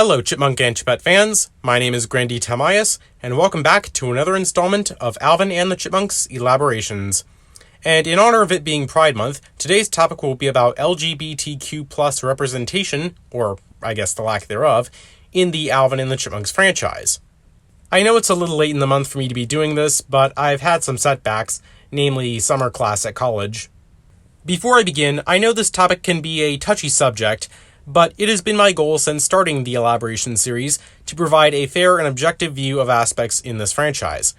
Hello Chipmunk and Chipette fans, my name is Grandy Tamayas, and welcome back to another installment of Alvin and The Chipmunks Elaborations. And in honor of it being Pride Month, today's topic will be about LGBTQ+ representation, or I guess the lack thereof, in the Alvin and The Chipmunks franchise. I know it's a little late in the month for me to be doing this, but I've had some setbacks, namely summer class at college. Before I begin, I know this topic can be a touchy subject, but it has been my goal since starting the Elaboration series to provide a fair and objective view of aspects in this franchise.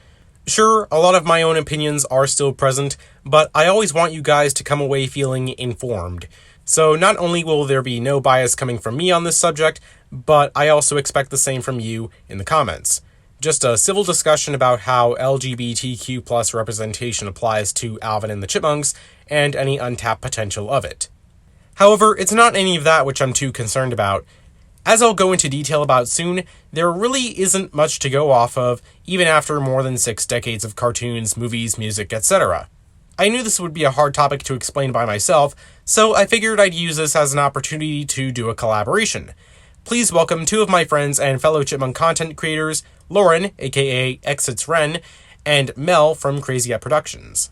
Sure, a lot of my own opinions are still present, but I always want you guys to come away feeling informed. So not only will there be no bias coming from me on this subject, but I also expect the same from you in the comments. Just a civil discussion about how LGBTQ+ representation applies to Alvin and the Chipmunks, and any untapped potential of it. However, it's not any of that which I'm too concerned about. As I'll go into detail about soon, there really isn't much to go off of, even after more than 6 decades of cartoons, movies, music, etc. I knew this would be a hard topic to explain by myself, so I figured I'd use this as an opportunity to do a collaboration. Please welcome 2 of my friends and fellow Chipmunk content creators, Lauren, aka Exits Ren, and Mel from Crazy at Productions.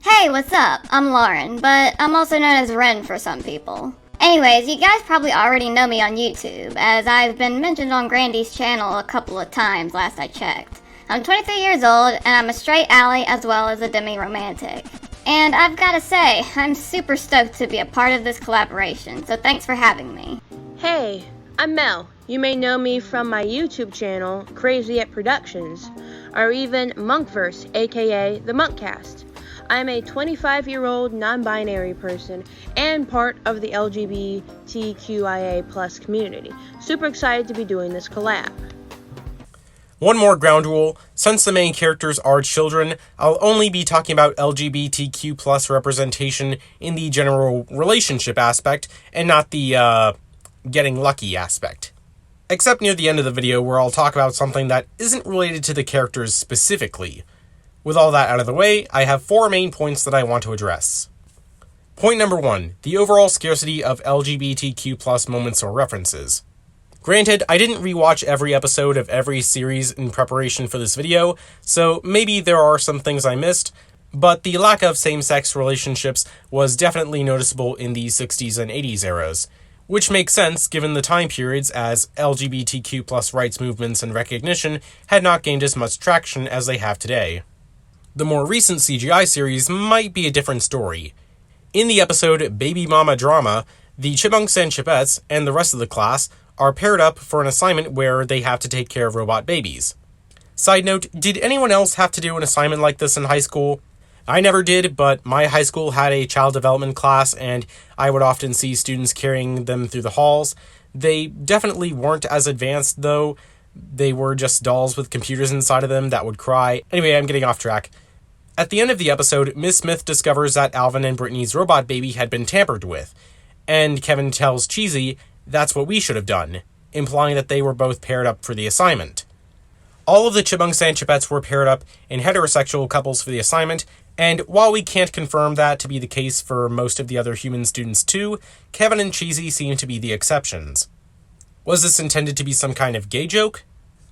Hey, what's up? I'm Lauren, but I'm also known as Ren for some people. Anyways, you guys probably already know me on YouTube, as I've been mentioned on Grandy's channel a couple of times last I checked. I'm 23 years old, and I'm a straight ally as well as a demi-romantic. And I've gotta say, I'm super stoked to be a part of this collaboration, so thanks for having me. Hey, I'm Mel. You may know me from my YouTube channel, Crazy at Productions, or even Monkverse, aka The Monkcast. I'm a 25-year-old non-binary person and part of the LGBTQIA+ community. Super excited to be doing this collab. One more ground rule, since the main characters are children, I'll only be talking about LGBTQ+ representation in the general relationship aspect, and not the, getting lucky aspect. Except near the end of the video where I'll talk about something that isn't related to the characters specifically. With all that out of the way, I have 4 main points that I want to address. Point number 1, the overall scarcity of LGBTQ+ moments or references. Granted, I didn't rewatch every episode of every series in preparation for this video, so maybe there are some things I missed, but the lack of same-sex relationships was definitely noticeable in the 60s and 80s eras, which makes sense given the time periods as LGBTQ+ rights movements and recognition had not gained as much traction as they have today. The more recent CGI series might be a different story. In the episode Baby Mama Drama, the Chipmunks and Chipettes and the rest of the class are paired up for an assignment where they have to take care of robot babies. Side note, did anyone else have to do an assignment like this in high school? I never did, but my high school had a child development class and I would often see students carrying them through the halls. They definitely weren't as advanced though. They were just dolls with computers inside of them that would cry. Anyway, I'm getting off track. At the end of the episode, Miss Smith discovers that Alvin and Brittany's robot baby had been tampered with, and Kevin tells Cheesy that's what we should have done, implying that they were both paired up for the assignment. All of the Chipmunks and Chipettes were paired up in heterosexual couples for the assignment, and while we can't confirm that to be the case for most of the other human students too, Kevin and Cheesy seem to be the exceptions. Was this intended to be some kind of gay joke?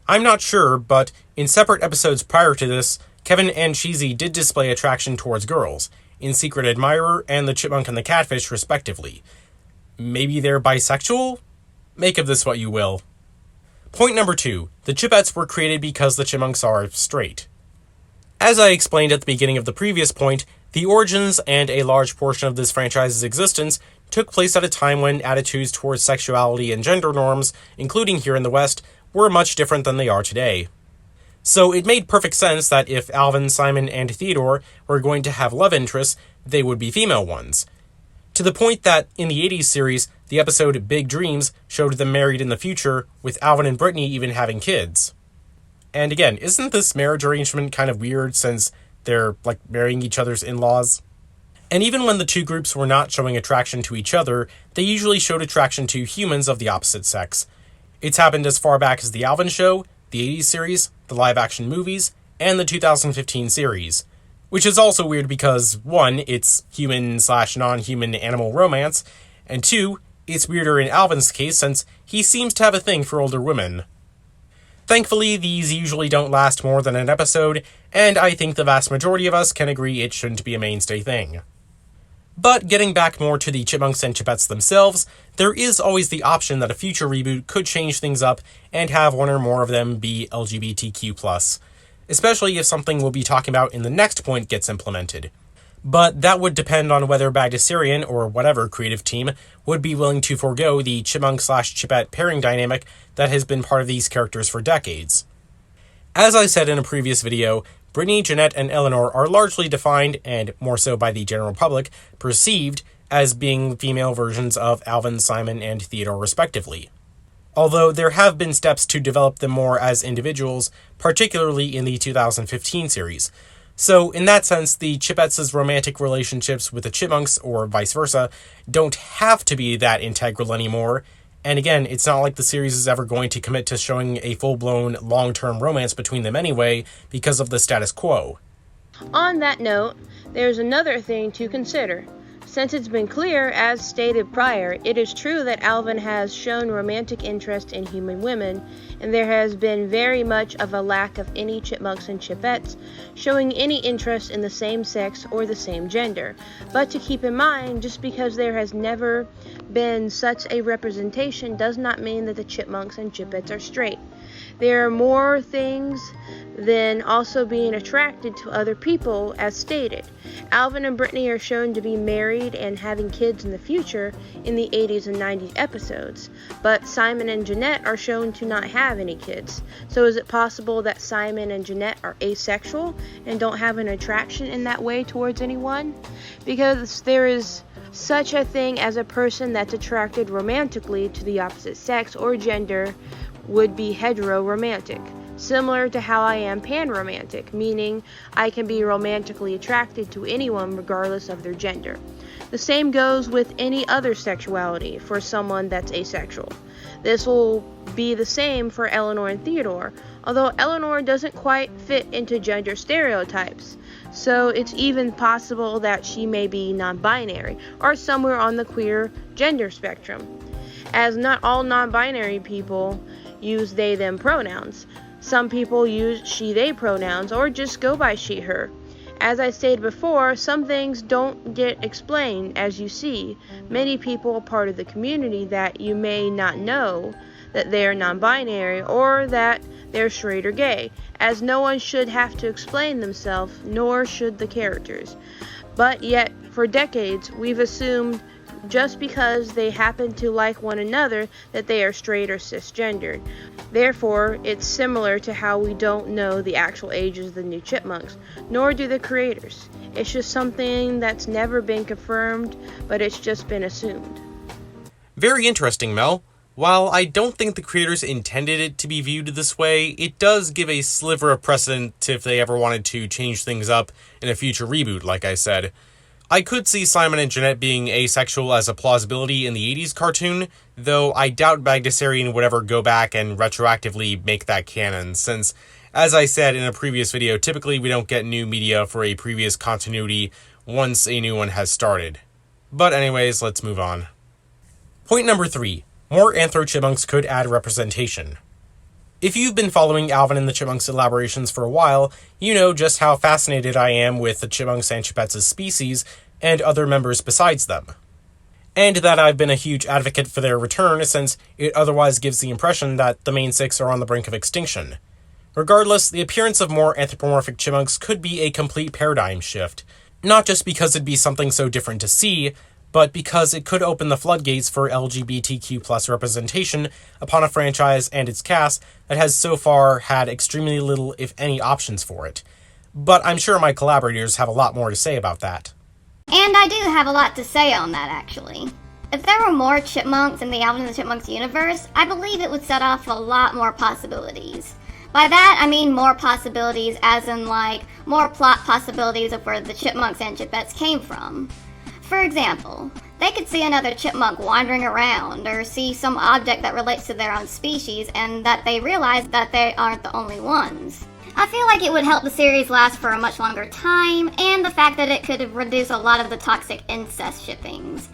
I'm not sure, but in separate episodes prior to this, Kevin and Cheesy did display attraction towards girls, in Secret Admirer and The Chipmunk and the Catfish respectively. Maybe they're bisexual? Make of this what you will. Point number 2, the Chipettes were created because the Chipmunks are straight. As I explained at the beginning of the previous point, the origins and a large portion of this franchise's existence took place at a time when attitudes towards sexuality and gender norms, including here in the West, were much different than they are today. So it made perfect sense that if Alvin, Simon, and Theodore were going to have love interests, they would be female ones. To the point that in the 80s series, the episode Big Dreams showed them married in the future, with Alvin and Brittany even having kids. And again, isn't this marriage arrangement kind of weird since they're like marrying each other's in-laws? And even when the 2 groups were not showing attraction to each other, they usually showed attraction to humans of the opposite sex. It's happened as far back as The Alvin Show, the 80s series, the live-action movies, and the 2015 series. Which is also weird because, 1, it's human/non-human animal romance, and 2, It's weirder in Alvin's case since he seems to have a thing for older women. Thankfully, these usually don't last more than an episode, and I think the vast majority of us can agree it shouldn't be a mainstay thing. But getting back more to the Chipmunks and Chipettes themselves, there is always the option that a future reboot could change things up and have one or more of them be LGBTQ+, especially if something we'll be talking about in the next point gets implemented. But that would depend on whether Bagdasarian, or whatever creative team, would be willing to forego the Chipmunk/Chipette pairing dynamic that has been part of these characters for decades. As I said in a previous video, Brittany, Jeanette, and Eleanor are largely defined, and more so by the general public, perceived as being female versions of Alvin, Simon, and Theodore respectively. Although there have been steps to develop them more as individuals, particularly in the 2015 series. So, in that sense, the Chipettes' romantic relationships with the Chipmunks, or vice versa, don't have to be that integral anymore. And again, it's not like the series is ever going to commit to showing a full-blown, long-term romance between them anyway, because of the status quo. On that note, there's another thing to consider. Since it's been clear, as stated prior, it is true that Alvin has shown romantic interest in human women, and there has been very much of a lack of any Chipmunks and Chipettes showing any interest in the same sex or the same gender. But to keep in mind, just because there has never been such a representation does not mean that the Chipmunks and Chipettes are straight. There are more things than also being attracted to other people, as stated. Alvin and Brittany are shown to be married and having kids in the future in the 80s and 90s episodes, but Simon and Jeanette are shown to not have any kids. So is it possible that Simon and Jeanette are asexual and don't have an attraction in that way towards anyone? Because there is such a thing as a person that's attracted romantically to the opposite sex or gender would be hetero-romantic, similar to how I am pan-romantic, meaning I can be romantically attracted to anyone regardless of their gender. The same goes with any other sexuality for someone that's asexual. This will be the same for Eleanor and Theodore, although Eleanor doesn't quite fit into gender stereotypes, so it's even possible that she may be non-binary, or somewhere on the queer gender spectrum, as not all non-binary people use they/them pronouns. Some people use she/they pronouns or just go by she/her. As I stated before, some things don't get explained, as you see. Many people are part of the community that you may not know that they are non-binary or that they're straight or gay, as no one should have to explain themselves, nor should the characters. But yet, for decades, we've assumed just because they happen to like one another that they are straight or cisgendered. Therefore, it's similar to how we don't know the actual ages of the new Chipmunks, nor do the creators. It's just something that's never been confirmed, but it's just been assumed. Very interesting, Mel. While I don't think the creators intended it to be viewed this way, it does give a sliver of precedent if they ever wanted to change things up in a future reboot, like I said. I could see Simon and Jeanette being asexual as a plausibility in the 80s cartoon, though I doubt Bagdasarian would ever go back and retroactively make that canon, since, as I said in a previous video, typically we don't get new media for a previous continuity once a new one has started. But anyways, let's move on. Point number 3. More Anthro-Chipmunks could add representation. If you've been following Alvin and the Chipmunks Elaborations for a while, you know just how fascinated I am with the Chipmunks and Chipettes' species and other members besides them. And that I've been a huge advocate for their return since it otherwise gives the impression that the main six are on the brink of extinction. Regardless, the appearance of more anthropomorphic chipmunks could be a complete paradigm shift, not just because it'd be something so different to see, but because it could open the floodgates for LGBTQ+ representation upon a franchise and its cast that has so far had extremely little, if any, options for it. But I'm sure my collaborators have a lot more to say about that. And I do have a lot to say on that, actually. If there were more chipmunks in the Alvin and the Chipmunks universe, I believe it would set off a lot more possibilities. By that, I mean more possibilities as in, like, more plot possibilities of where the chipmunks and chipettes came from. For example, they could see another chipmunk wandering around, or see some object that relates to their own species, and that they realize that they aren't the only ones. I feel like it would help the series last for a much longer time, and the fact that it could reduce a lot of the toxic incest shippings,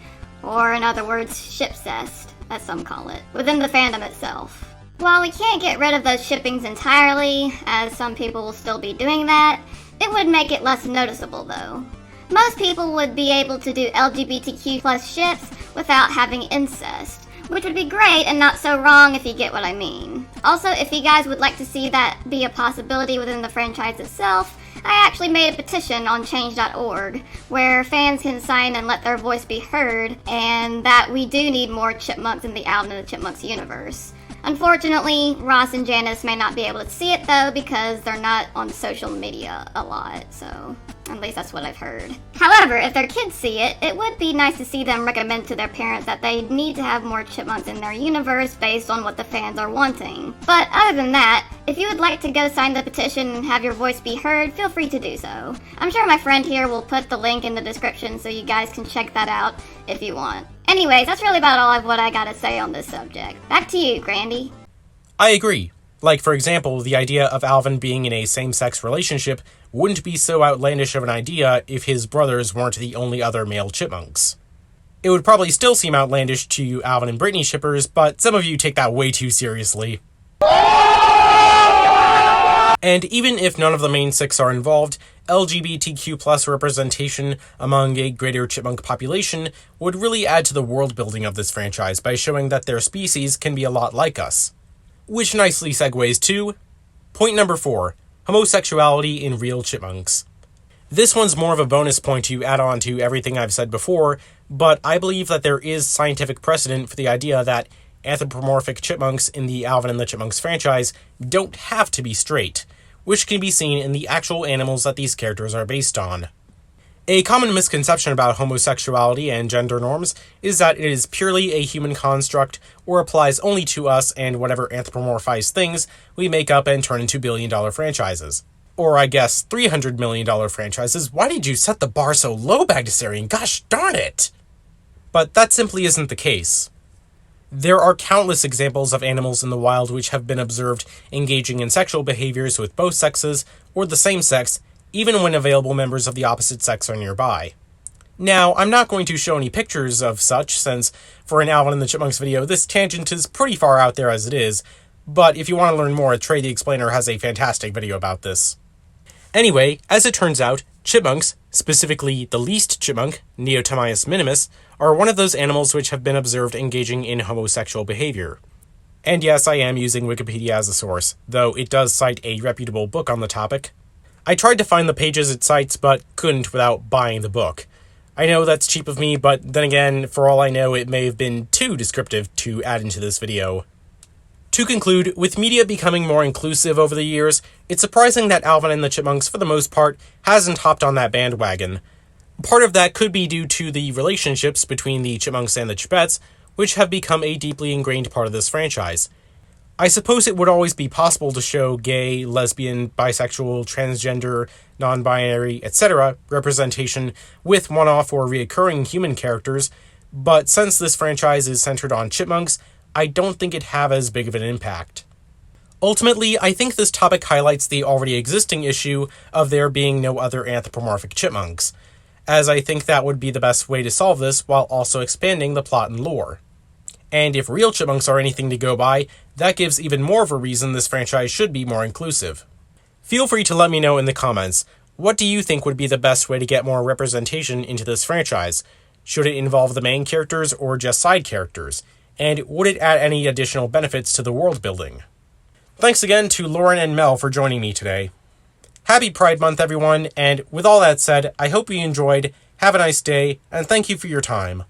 or in other words, shipcest, as some call it, within the fandom itself. While we can't get rid of those shippings entirely, as some people will still be doing that, it would make it less noticeable though. Most people would be able to do LGBTQ plus ships without having incest, which would be great and not so wrong if you get what I mean. Also, if you guys would like to see that be a possibility within the franchise itself, I actually made a petition on change.org where fans can sign and let their voice be heard, and that we do need more chipmunks in the Alvin and the Chipmunks universe. Unfortunately, Ross and Janice may not be able to see it though because they're not on social media a lot, so at least that's what I've heard. However, if their kids see it, it would be nice to see them recommend to their parents that they need to have more chipmunks in their universe based on what the fans are wanting. But other than that, if you would like to go sign the petition and have your voice be heard, feel free to do so. I'm sure my friend here will put the link in the description so you guys can check that out if you want. Anyways, that's really about all of what I gotta say on this subject. Back to you, Grandy. I agree. Like, for example, the idea of Alvin being in a same-sex relationship wouldn't be so outlandish of an idea if his brothers weren't the only other male chipmunks. It would probably still seem outlandish to you Alvin and Brittany shippers, but some of you take that way too seriously. And even if none of the main six are involved, LGBTQ plus representation among a greater chipmunk population would really add to the world building of this franchise by showing that their species can be a lot like us. Which nicely segues to point number 4, homosexuality in real chipmunks. This one's more of a bonus point to add on to everything I've said before, but I believe that there is scientific precedent for the idea that anthropomorphic chipmunks in the Alvin and the Chipmunks franchise don't have to be straight, which can be seen in the actual animals that these characters are based on. A common misconception about homosexuality and gender norms is that it is purely a human construct or applies only to us and whatever anthropomorphized things we make up and turn into billion-dollar franchises. Or I guess $300 million franchises. Why did you set the bar so low, Bagdasarian? Gosh darn it! But that simply isn't the case. There are countless examples of animals in the wild which have been observed engaging in sexual behaviors with both sexes or the same sex, even when available members of the opposite sex are nearby. Now, I'm not going to show any pictures of such, since for an Alvin and the Chipmunks video, this tangent is pretty far out there as it is, but if you want to learn more, Trey the Explainer has a fantastic video about this. Anyway, as it turns out, chipmunks, specifically the least chipmunk, Neotamias minimus, are one of those animals which have been observed engaging in homosexual behavior. And yes, I am using Wikipedia as a source, though it does cite a reputable book on the topic. I tried to find the pages it cites, but couldn't without buying the book. I know that's cheap of me, but then again, for all I know, it may have been too descriptive to add into this video. To conclude, with media becoming more inclusive over the years, it's surprising that Alvin and the Chipmunks, for the most part, hasn't hopped on that bandwagon. Part of that could be due to the relationships between the Chipmunks and the Chipettes, which have become a deeply ingrained part of this franchise. I suppose it would always be possible to show gay, lesbian, bisexual, transgender, non-binary, etc. representation with one-off or reoccurring human characters, but since this franchise is centered on chipmunks, I don't think it'd have as big of an impact. Ultimately, I think this topic highlights the already existing issue of there being no other anthropomorphic chipmunks, as I think that would be the best way to solve this while also expanding the plot and lore. And if real chipmunks are anything to go by, that gives even more of a reason this franchise should be more inclusive. Feel free to let me know in the comments, what do you think would be the best way to get more representation into this franchise? Should it involve the main characters or just side characters? And would it add any additional benefits to the world building? Thanks again to Lauren and Mel for joining me today. Happy Pride Month, everyone, and with all that said, I hope you enjoyed, have a nice day, and thank you for your time.